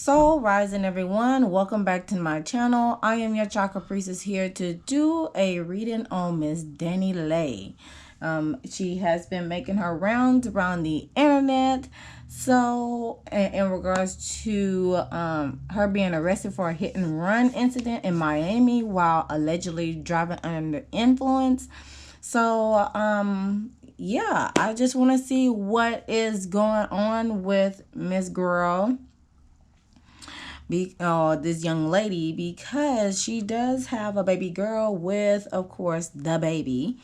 Soul Rising, everyone. Welcome back to my channel. I am your Chakra Priestess here to do a reading on Miss Dani Leigh. She has been making her rounds around the internet. So, in regards to her being arrested for a hit and run incident in Miami while allegedly driving under the influence. So, yeah, I just want to see what is going on with Miss Girl. This young lady, because she does have a baby girl with, of course, the baby.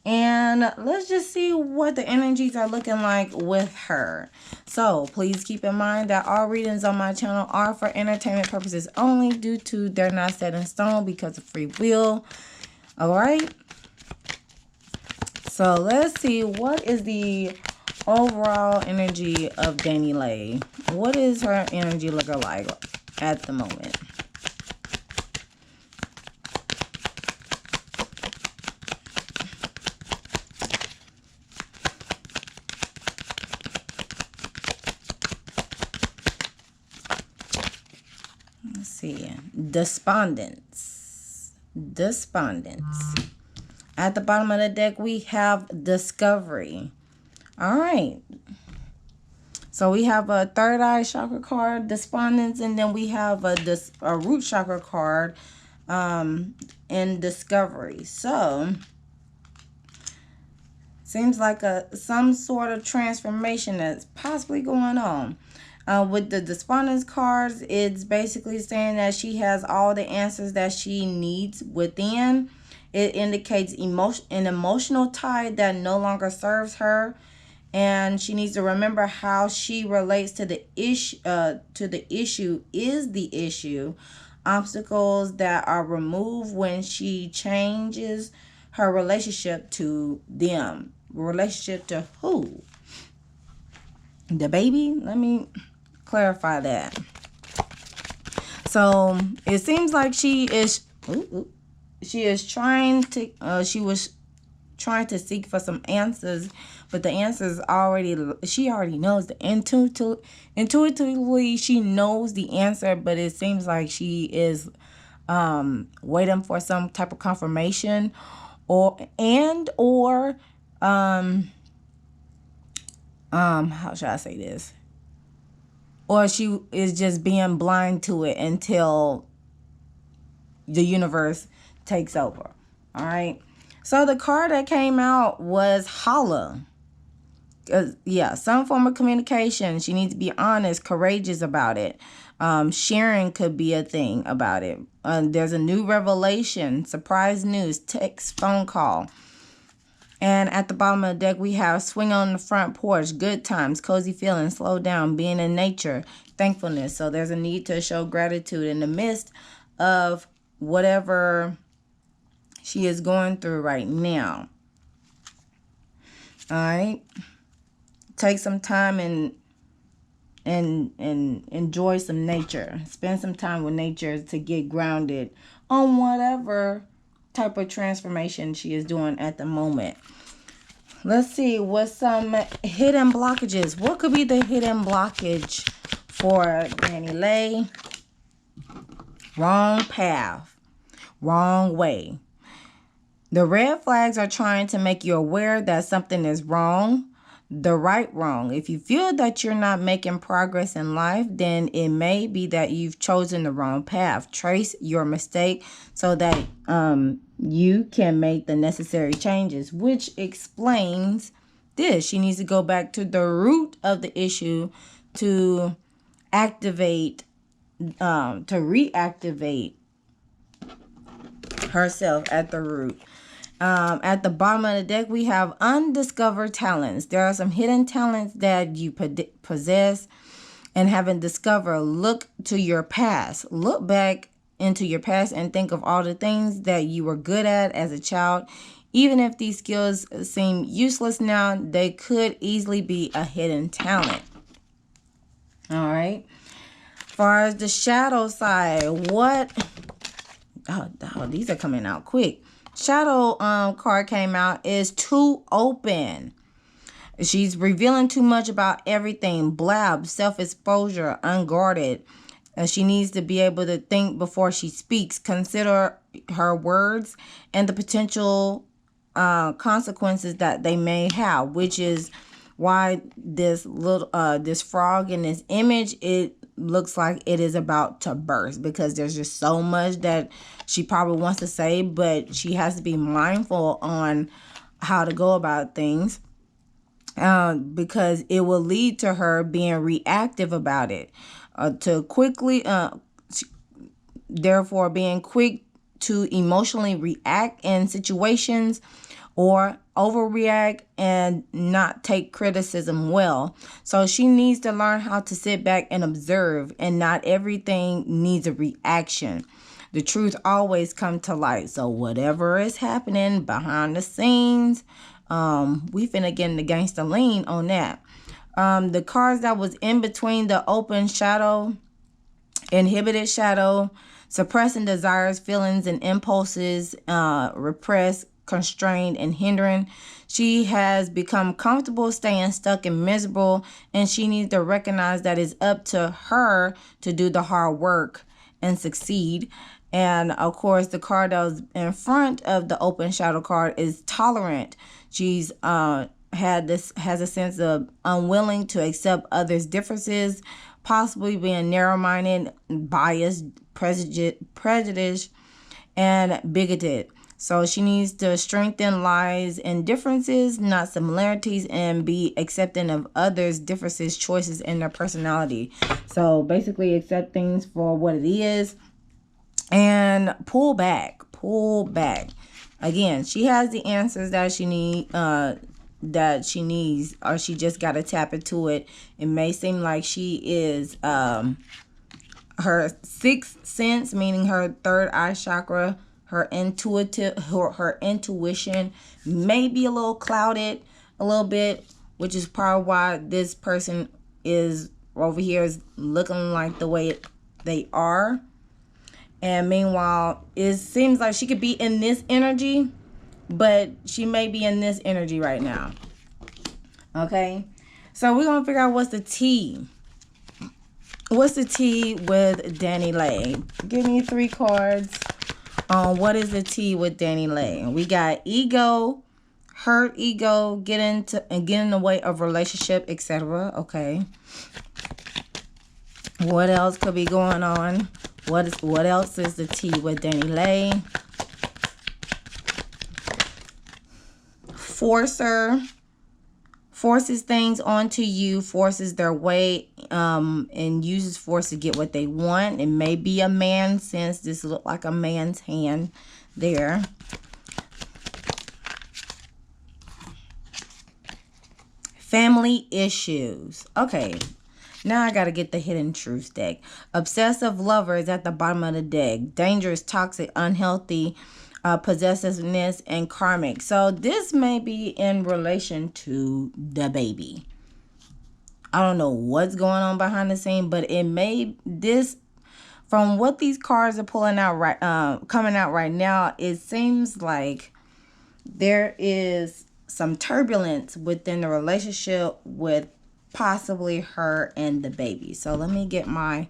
And let's just see what the energies are looking like with her. So please keep in mind that all readings on my channel are for entertainment purposes only, due to they're not set in stone because of free will. All right. So let's see, what is the overall energy of Dani Leigh? What is her energy looking like at the moment? Let's see. Despondence. At the bottom of the deck, we have discovery. All right. So we have a third eye chakra card, despondence, and then we have a root chakra card in discovery. So seems like some sort of transformation that's possibly going on. With the despondence cards, it's basically saying that she has all the answers that she needs within. It indicates an emotional tie that no longer serves her. And she needs to remember how she relates to the issue. Is the issue. Obstacles that are removed when she changes her relationship to them. Relationship to who? The baby? Let me clarify that. So it seems like she is. She was trying to seek for some answers, but the answers she already knows. Intuitively she knows the answer, but it seems like she is waiting for some type of confirmation, or how should I say this, or she is just being blind to it until the universe takes over. All right. So the card that came out was holla. Yeah, some form of communication. She needs to be honest, courageous about it. Sharing could be a thing about it. There's a new revelation, surprise news, text, phone call. And at the bottom of the deck, we have swing on the front porch, good times, cozy feelings, slow down, being in nature, thankfulness. So there's a need to show gratitude in the midst of whatever she is going through right now. All right. Take some time and enjoy some nature. Spend some time with nature to get grounded on whatever type of transformation she is doing at the moment. Let's see what some hidden blockages. What could be the hidden blockage for Dani Leigh? Wrong path. Wrong way. The red flags are trying to make you aware that something is wrong, the right wrong. If you feel that you're not making progress in life, then it may be that you've chosen the wrong path. Trace your mistake so that you can make the necessary changes, which explains this. She needs to go back to the root of the issue to reactivate herself at the root. At the bottom of the deck, we have undiscovered talents. There are some hidden talents that you possess and haven't discovered. Look to your past. Look back into your past and think of all the things that you were good at as a child. Even if these skills seem useless now, they could easily be a hidden talent. All right. As far as the shadow side, what? Oh, these are coming out quick. Shadow card came out is too open. She's revealing too much about everything. Blab, self-exposure, unguarded. She needs to be able to think before she speaks, consider her words and the potential consequences that they may have, which is why this little this frog in this image, it looks like it is about to burst, because there's just so much that she probably wants to say, but she has to be mindful on how to go about things, because it will lead to her being reactive about it, to quickly therefore being quick to emotionally react in situations, or overreact and not take criticism well. So she needs to learn how to sit back and observe, and not everything needs a reaction. The truth always comes to light. So whatever is happening behind the scenes, we finna get in the gangster lean on that. The cards that was in between the open shadow, inhibited shadow, suppressing desires, feelings, and impulses, repressed, constrained, and hindering. She has become comfortable staying stuck and miserable, and she needs to recognize that it's up to her to do the hard work and succeed. And of course, the card that was in front of the open shadow card is tolerant. She's has a sense of unwilling to accept others' differences, possibly being narrow-minded, biased, prejudiced, and bigoted. So she needs to strengthen lies and differences, not similarities, and be accepting of others' differences, choices, and their personality. So basically accept things for what it is and pull back. Again, she has the answers that she needs, or she just got to tap into it. It may seem like she is her sixth sense, meaning her third eye chakra, her intuition may be a little clouded a little bit, which is probably why this person is over here is looking like the way they are. And meanwhile, it seems like she could be in this energy, but she may be in this energy right now. Okay, so we're gonna figure out what's the tea. What's the tea with Dani Leigh? Give me 3 cards on what is the tea with Dani Leigh. We got ego, hurt ego, get in the way of relationship, etc. Okay. What else could be going on? What else is the tea with Dani Leigh? Forcer. Forces things onto you, forces their way, and uses force to get what they want. It may be a man, since this looked like a man's hand there. Family issues. Okay, now I got to get the hidden truths deck. Obsessive lover is at the bottom of the deck. Dangerous, toxic, unhealthy, possessiveness, and karmic. So this may be in relation to the baby. I don't know what's going on behind the scene, but it may, this, from what these cards are pulling out coming out right now, it seems like there is some turbulence within the relationship with possibly her and the baby. So let me get my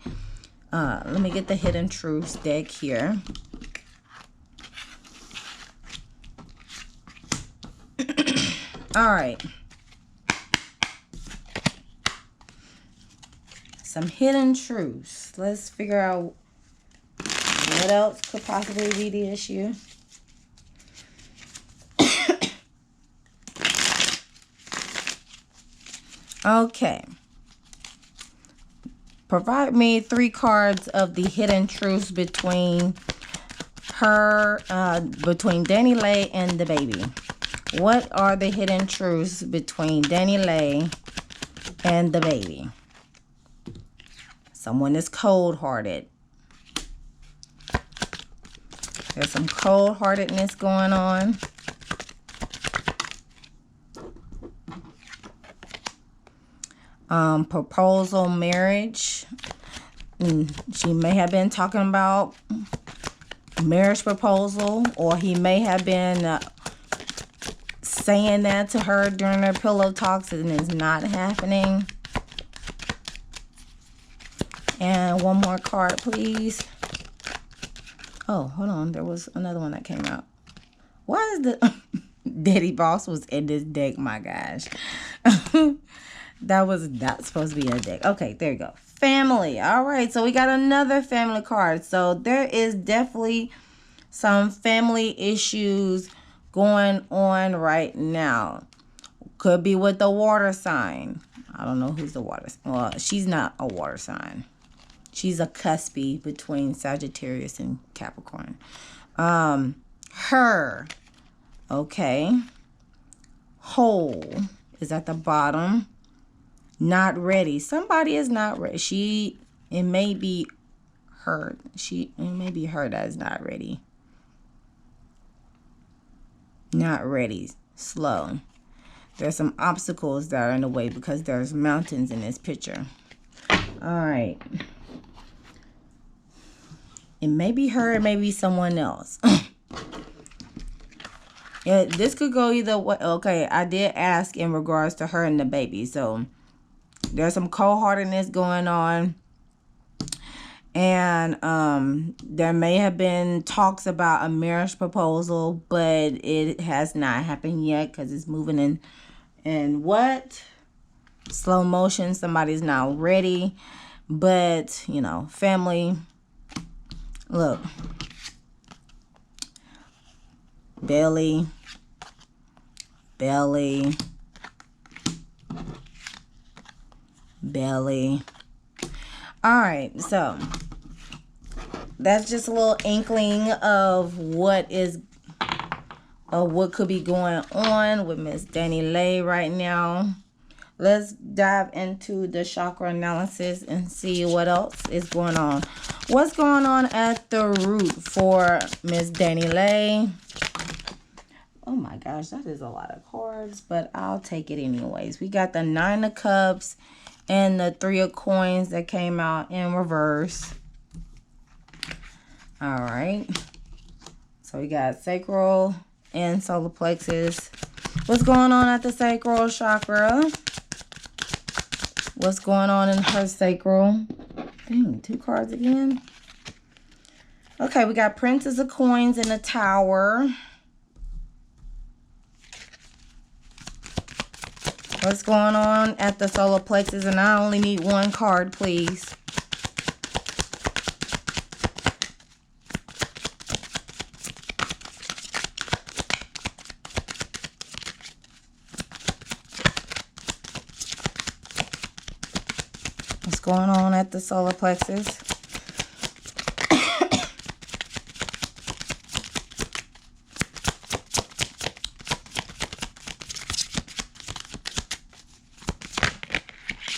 the hidden truths deck here. All right. Some hidden truths. Let's figure out what else could possibly be the issue. Okay. Provide me 3 cards of the hidden truths between her, between Dani Leigh and the baby. What are the hidden truths between Dani Leigh and the baby? Someone is cold-hearted. There's some cold-heartedness going on. Proposal, marriage. She may have been talking about marriage proposal, or he may have been saying that to her during their pillow talks, and it's not happening. And one more card, please. Oh, hold on. There was another one that came out. Why is the Daddy Boss was in this deck? My gosh. That was not supposed to be in a deck. Okay, there you go. Family. All right, so we got another family card. So there is definitely some family issues going on right now. Could be with the water sign. I don't know who's the water. Well, she's not a water sign. She's a cuspy between Sagittarius and Capricorn. Her. Okay. Whole is at the bottom. Not ready. Somebody is not ready. It may be her. It may be her that is not ready. Not ready. Slow. There's some obstacles that are in the way because there's mountains in this picture. All right. It may be her. It may be someone else. Yeah, this could go either way. Okay, I did ask in regards to her and the baby. So there's some cold-heartedness going on. And there may have been talks about a marriage proposal, but it has not happened yet because it's moving in what? Slow motion. Somebody's not ready. But, you know, family. Look. Belly. Belly. Belly. All right, so that's just a little inkling of what could be going on with Miss Dani Leigh right now. Let's dive into the chakra analysis and see what else is going on. What's going on at the root for Miss Dani Leigh? Oh my gosh, that is a lot of cards, but I'll take it anyways. We got the 9 of Cups and the 3 of Coins that came out in reverse. All right. So we got sacral and solar plexus. What's going on at the sacral chakra? What's going on in her sacral? Dang, 2 cards again. Okay, we got Princess of Coins in the Tower. What's going on at the solar plexus? And I only need 1 card, please. What's going on at the solar plexus?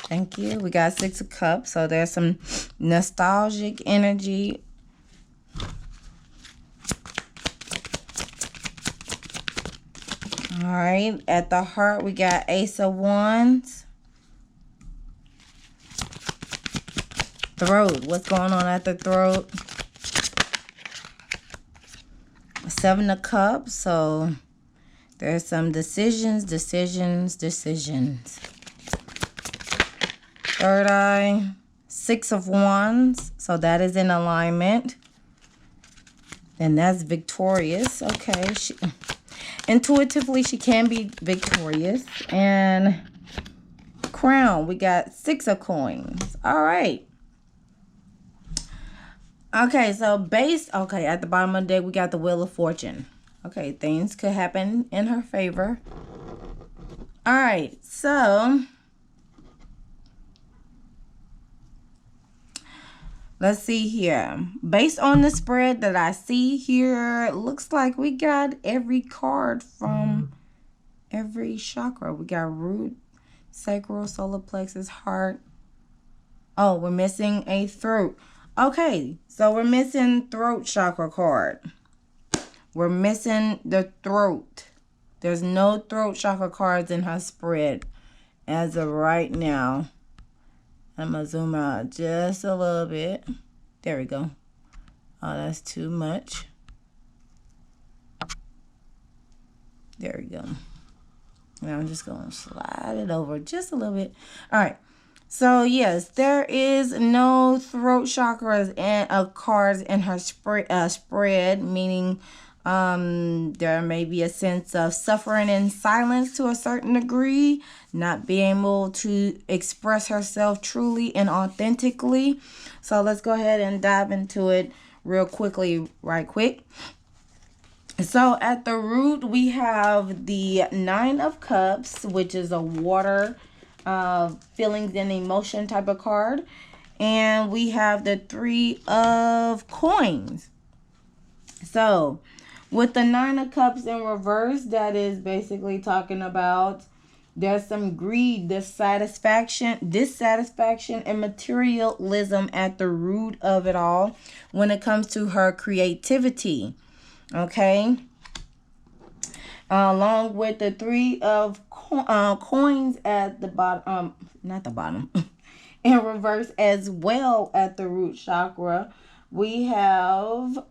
Thank you. We got 6 of Cups. So there's some nostalgic energy. All right. At the heart, we got Ace of Wands. Throat. What's going on at the throat? 7 of Cups. So there's some decisions. Third eye, 6 of Wands. So that is in alignment. And that's victorious. Okay. Intuitively, she can be victorious. And Crown, we got 6 of Coins. All right. Okay, so at the bottom of the deck, we got the Wheel of Fortune. Okay, things could happen in her favor. All right, so let's see here. Based on the spread that I see here, it looks like we got every card from every chakra. We got root, sacral, solar plexus, heart. Oh, we're missing a throat. Okay, so we're missing throat chakra card. We're missing the throat. There's no throat chakra cards in her spread as of right now. I'm going to zoom out just a little bit. There we go. Oh, that's too much. There we go. And I'm just going to slide it over just a little bit. All right. So yes, there is no throat chakras and cards in her spread, meaning there may be a sense of suffering in silence to a certain degree, not being able to express herself truly and authentically. So let's go ahead and dive into it real quickly, right quick. So at the root, we have the Nine of Cups, which is a water feelings and emotion type of card. And we have the Three of Coins. So with the Nine of Cups in reverse, that is basically talking about there's some greed, dissatisfaction, and materialism at the root of it all when it comes to her creativity. Okay. Along with the Three of Coins at the bottom, not the bottom, in reverse as well at the root chakra, we have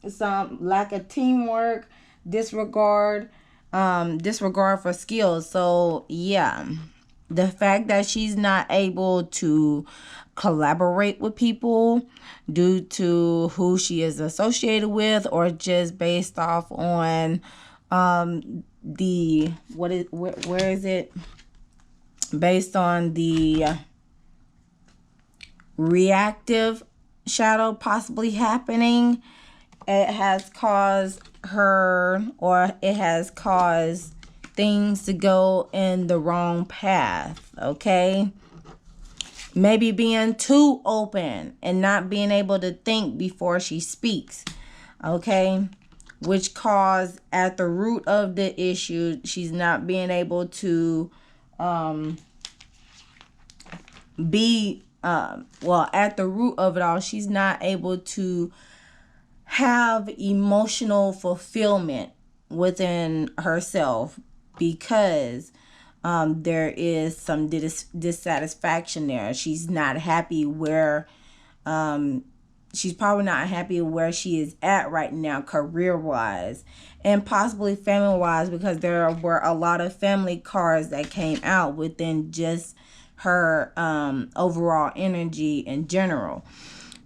some lack of teamwork, disregard for skills. So yeah, the fact that she's not able to collaborate with people due to who she is associated with, or just based off on the where is it, based on the reactive shadow possibly happening, it has caused things to go in the wrong path. Okay, maybe being too open and not being able to think before she speaks. Okay, which caused at the root of the issue, she's not being able to at the root of it all, she's not able to have emotional fulfillment within herself, because there is some dissatisfaction there. She's not happy where she's probably not happy where she is at right now, career wise and possibly family wise, because there were a lot of family cards that came out within just her overall energy in general.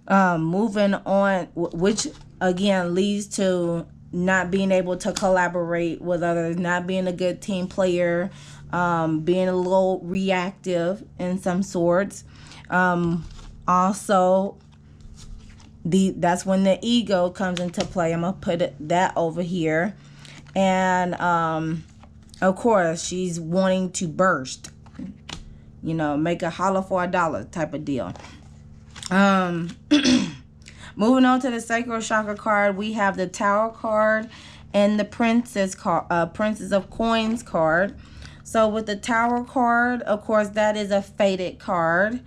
Moving on, which again leads to not being able to collaborate with others, not being a good team player, being a little reactive in some sorts. Also, that's when the ego comes into play. I'm gonna put that over here, and of course she's wanting to burst, make a holler for $1 type of deal. Moving on to the sacral chakra card, we have the Tower card and the Princess of Coins card. So with the Tower card, of course, that is a fated card,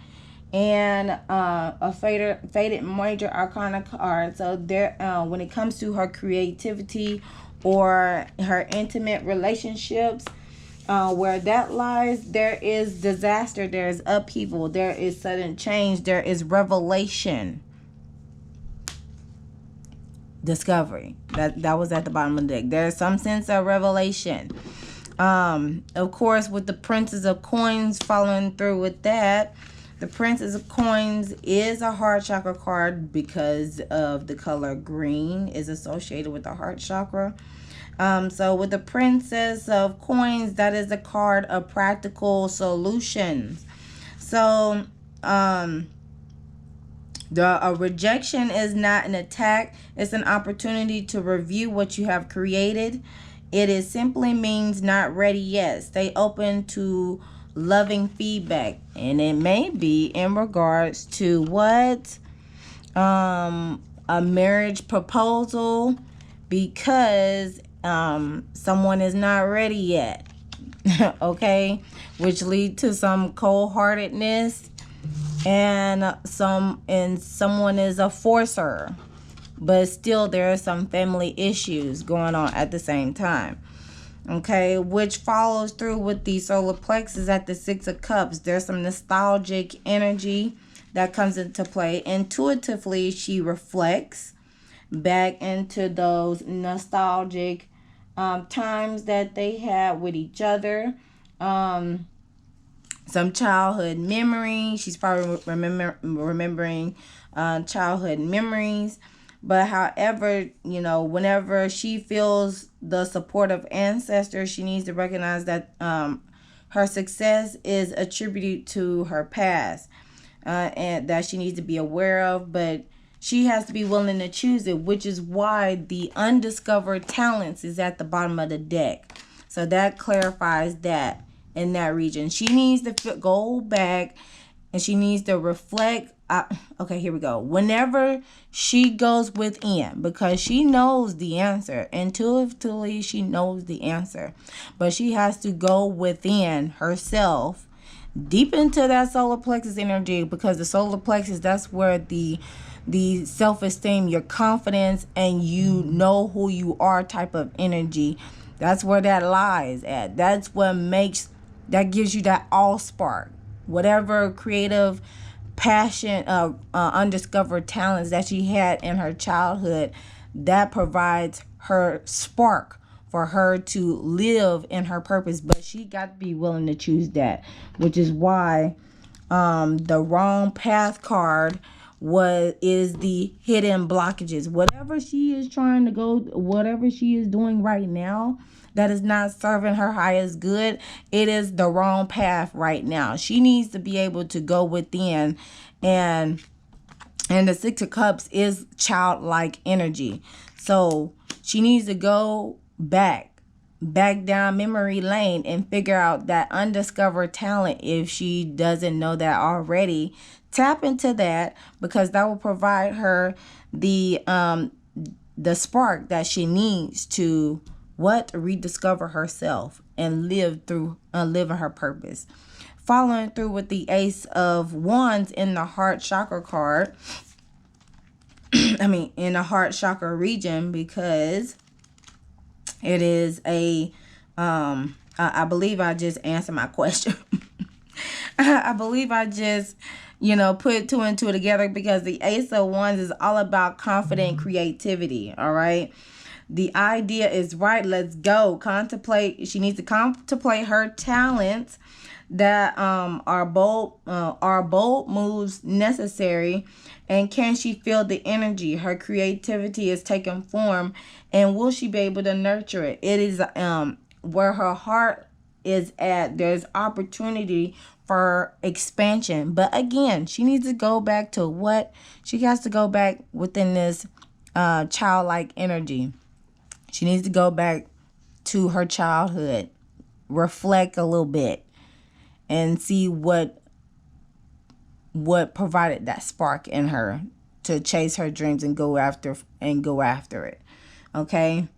and a fated major arcana card. So there, when it comes to her creativity or her intimate relationships, where that lies, there is disaster, there is upheaval, there is sudden change, there is revelation, discovery. That was at the bottom of the deck. There's some sense of revelation. Of course, with the Princess of Coins following through with that, the Princess of Coins is a heart chakra card because of the color green is associated with the heart chakra. So with the Princess of Coins, that is a card of practical solutions. So a rejection is not an attack. It's an opportunity to review what you have created. It is simply means not ready yet. Stay open to loving feedback. And it may be in regards to what? A marriage proposal, because someone is not ready yet. Okay, which lead to some cold-heartedness, and someone is a forcer, but still there are some family issues going on at the same time. Okay, which follows through with the solar plexus at the Six of Cups. There's some nostalgic energy that comes into play. Intuitively, she reflects back into those nostalgic times that they had with each other. some childhood memory. She's probably remembering childhood memories. But however, whenever she feels the support of ancestors, she needs to recognize that her success is attributed to her past, and that she needs to be aware of. But she has to be willing to choose it, which is why the undiscovered talents is at the bottom of the deck. So that clarifies that in that region. She needs to go back and she needs to reflect. Okay, here we go. Whenever she goes within, because she knows the answer. Intuitively, she knows the answer. But she has to go within herself, deep into that solar plexus energy, because the solar plexus, that's where the self-esteem, your confidence, and you know who you are type of energy, that's where that lies at. That's what that gives you that all spark. Whatever creative passion, undiscovered talents that she had in her childhood, that provides her spark for her to live in her purpose. But she got to be willing to choose that, which is why the wrong path card is the hidden blockages. Whatever she is trying to go, whatever she is doing right now that is not serving her highest good, it is the wrong path right now. She needs to be able to go within, and the Six of Cups is childlike energy. So she needs to go back down memory lane and figure out that undiscovered talent. If she doesn't know that already, tap into that, because that will provide her the spark that she needs to rediscover herself and live in her purpose. Following through with the Ace of Wands in the heart chakra card. In the heart chakra region, because it is I believe I just answered my question. I believe I just, put two and two together, because the Ace of Wands is all about confident creativity. All right. The idea is right. Let's go. She needs to contemplate her talents that are bold moves necessary, and can she feel the energy? Her creativity is taking form, and will she be able to nurture it? It is where her heart is at. There's opportunity for expansion, but again, she needs to go back to she has to go back within this childlike energy. She needs to go back to her childhood, reflect a little bit, and see what provided that spark in her to chase her dreams and go after it. Okay?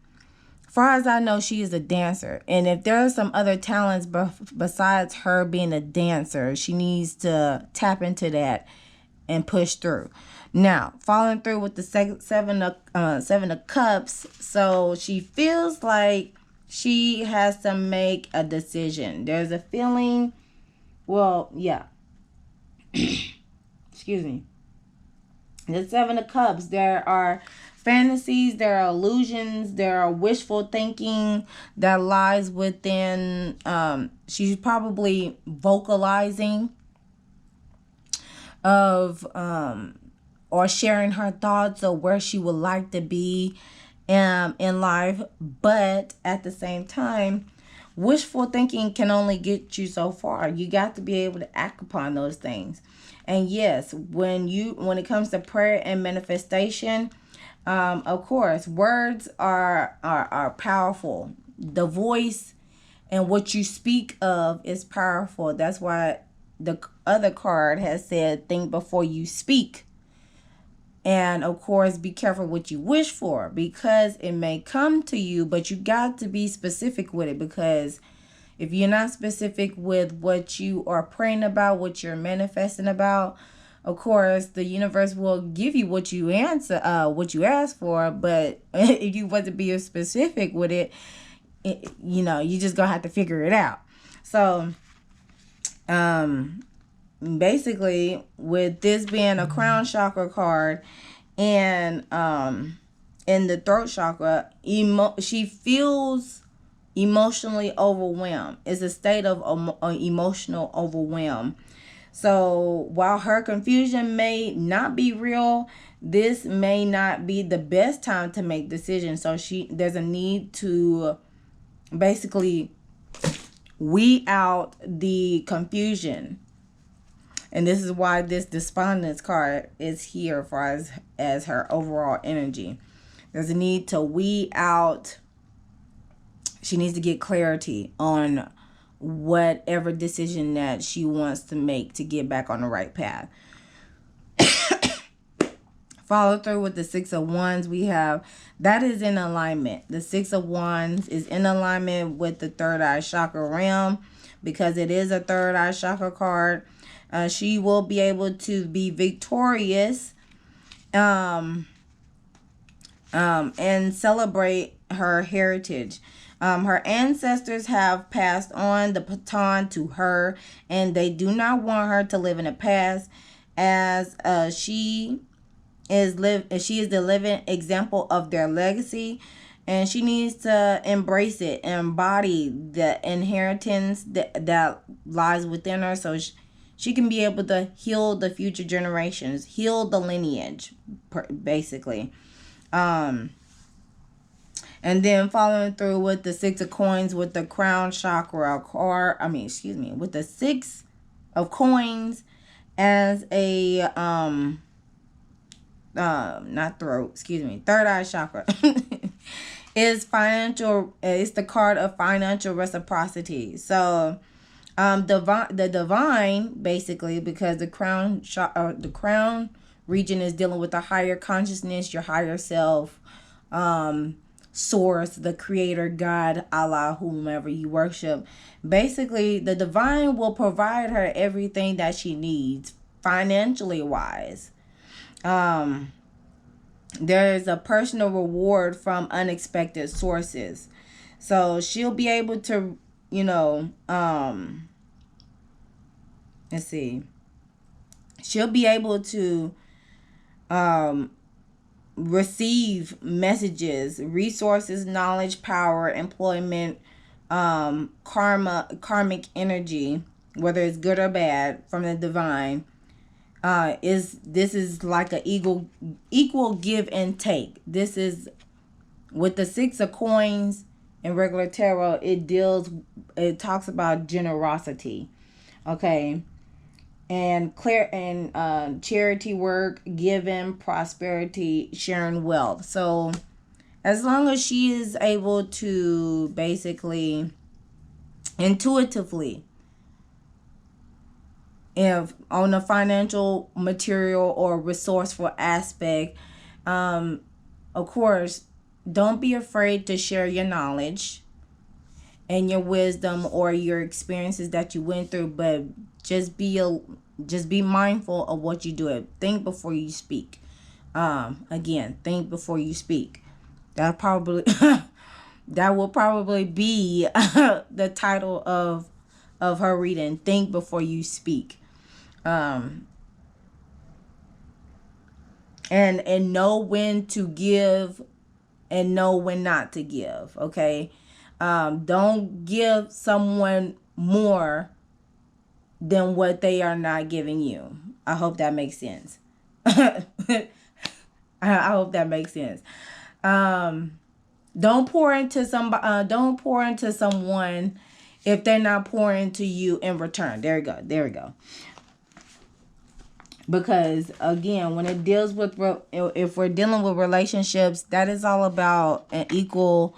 Far as I know, she is a dancer. And if there are some other talents besides her being a dancer, she needs to tap into that and push through. Now, following through with the seven of Cups. So she feels like she has to make a decision. There's a feeling, excuse me. The Seven of Cups, there are fantasies, there are illusions, there are wishful thinking that lies within. She's probably vocalizing of or sharing her thoughts of where she would like to be in life. But at the same time, wishful thinking can only get you so far. You got to be able to act upon those things. And yes, when it comes to prayer and manifestation, of course, words are powerful. The voice and what you speak of is powerful. That's why the other card has said, think before you speak. And of course, be careful what you wish for, because it may come to you, but you got to be specific with it, because if you're not specific with what you are praying about, what you're manifesting about, of course, the universe will give you what you ask for. But if you wasn't being specific with it, you just gonna have to figure it out. So, basically, with this being a crown chakra card and in the throat chakra, she feels emotionally overwhelmed. It's a state of emotional overwhelm. So while her confusion may not be real, this may not be the best time to make decisions. So there's a need to basically weed out the confusion. And this is why this despondence card is here for as her overall energy. There's a need to weed out. She needs to get clarity on whatever decision that she wants to make to get back on the right path. Follow through with the Six of Wands. We have that is in alignment. The Six of Wands is in alignment with the third eye chakra realm because it is a third eye chakra card. She will be able to be victorious and celebrate her heritage. Her ancestors have passed on the baton to her, and they do not want her to live in the past, as she is the living example of their legacy, and she needs to embrace it, embody the inheritance that lies within her, so she can be able to heal the future generations, heal the lineage, basically. And then following through with the Six of Coins with the crown chakra card, with the Six of Coins as a third eye chakra is financial. It's the card of financial reciprocity. So the divine, basically, because the crown region is dealing with the higher consciousness, your higher self, source, the creator, God, Allah, whomever you worship. Basically, the divine will provide her everything that she needs financially wise. There's a personal reward from unexpected sources. So she'll be able to, let's see. She'll be able to receive messages, resources, knowledge, power, employment, karmic energy, whether it's good or bad, from the divine. This is like a equal give and take. This is with the Six of Coins in regular tarot. It talks about generosity, okay, and charity work, giving, prosperity, sharing wealth. So as long as she is able to basically intuitively, if on a financial, material, or resourceful aspect, of course, don't be afraid to share your knowledge and your wisdom or your experiences that you went through, but just be mindful of what you do. Think before you speak. Again, think before you speak. That will probably be the title of her reading. Think before you speak. And know when to give and know when not to give. Okay. Don't give someone more than what they are not giving you. I hope that makes sense. I hope that makes sense. Don't pour into somebody. Don't pour into someone if they're not pouring into you in return. There we go. Because again, when it deals with, if we're dealing with relationships, that is all about an equal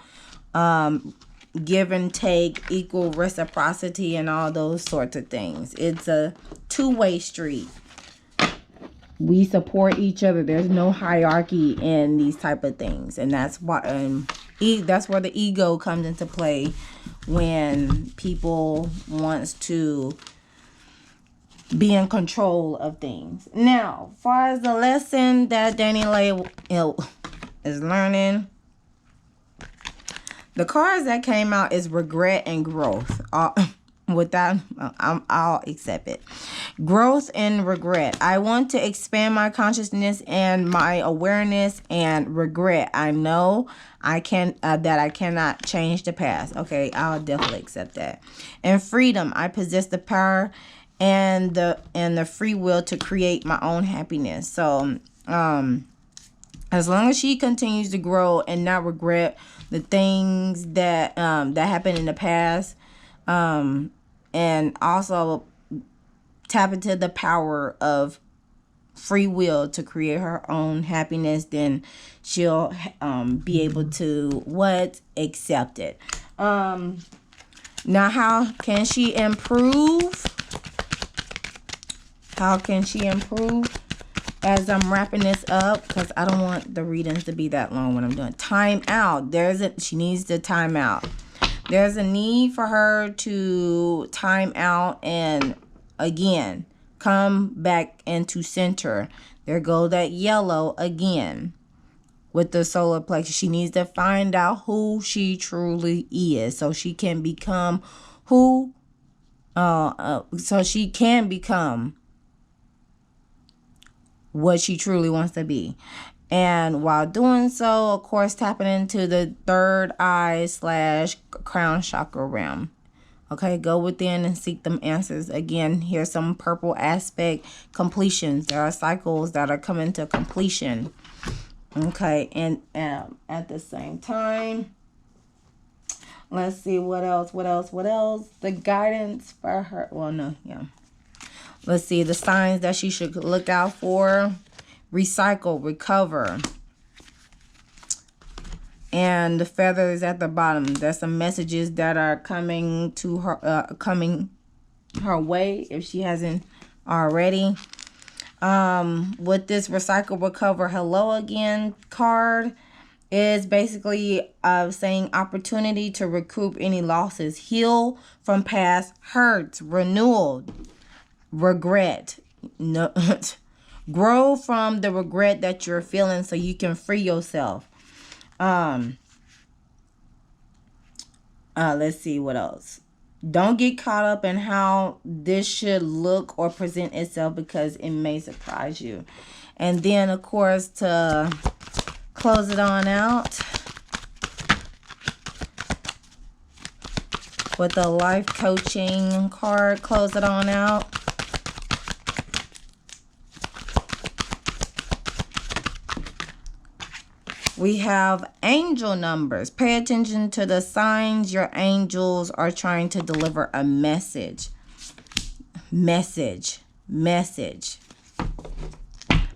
give and take, equal reciprocity, and all those sorts of things. It's a two-way street. We support each other. There's no hierarchy in these type of things, and that's why that's where the ego comes into play when people wants to be in control of things. Now, as far as the lesson that Dani Leigh is learning, the cards that came out is regret and growth. With that, I'll accept it. Growth and regret. I want to expand my consciousness and my awareness, and regret. I know I can that I cannot change the past. Okay, I'll definitely accept that. And freedom. I possess the power and the free will to create my own happiness. So, as long as she continues to grow and not regret the things that that happened in the past, and also tap into the power of free will to create her own happiness, then she'll be able to accept it. Now, how can she improve? How can she improve? As I'm wrapping this up, because I don't want the readings to be that long when I'm doing time out. She needs to time out. There's a need for her to time out and again come back into center. There go that yellow again with the solar plexus. She needs to find out who she truly is, so she can become what she truly wants to be. And while doing so, of course, tapping into the third eye / crown chakra realm. Okay, go within and seek them answers. Again, here's some purple aspect completions. There are cycles that are coming to completion. Okay, and at the same time, let's see what else. The guidance for her. Well, no, yeah. Let's see the signs that she should look out for. Recycle, recover. And the feathers at the bottom. There's some messages that are coming to her, coming her way if she hasn't already. With this recycle, recover, hello again card is basically saying opportunity to recoup any losses, heal from past hurts, renewal, regret. No. Grow from the regret that you're feeling so you can free yourself. Let's see what else. Don't get caught up in how this should look or present itself, because it may surprise you. And then, of course, to close it on out with the life coaching card, close it on out. We have angel numbers. Pay attention to the signs. Your angels are trying to deliver a message. Message.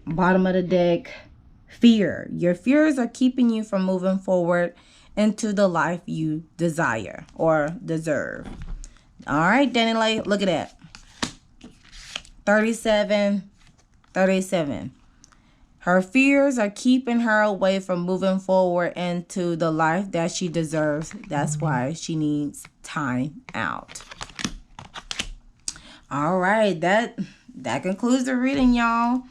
Bottom of the deck, fear. Your fears are keeping you from moving forward into the life you desire or deserve. All right, Dani Leigh, look at that. 37. Her fears are keeping her away from moving forward into the life that she deserves. That's why she needs time out. All right, that concludes the reading, y'all.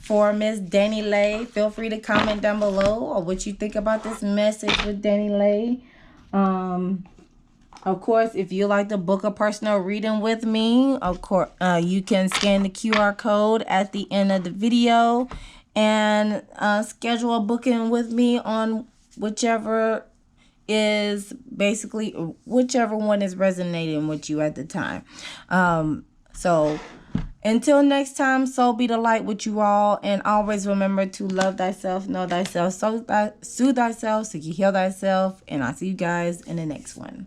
For Miss Dani Leigh, feel free to comment down below or what you think about this message with Dani Leigh. Of course, if you like to book a personal reading with me, of course, you can scan the QR code at the end of the video and schedule a booking with me on whichever one is resonating with you at the time. So until next time, so be the light with you all, and always remember to love thyself, know thyself, soothe thyself, so you heal thyself, and I'll see you guys in the next one.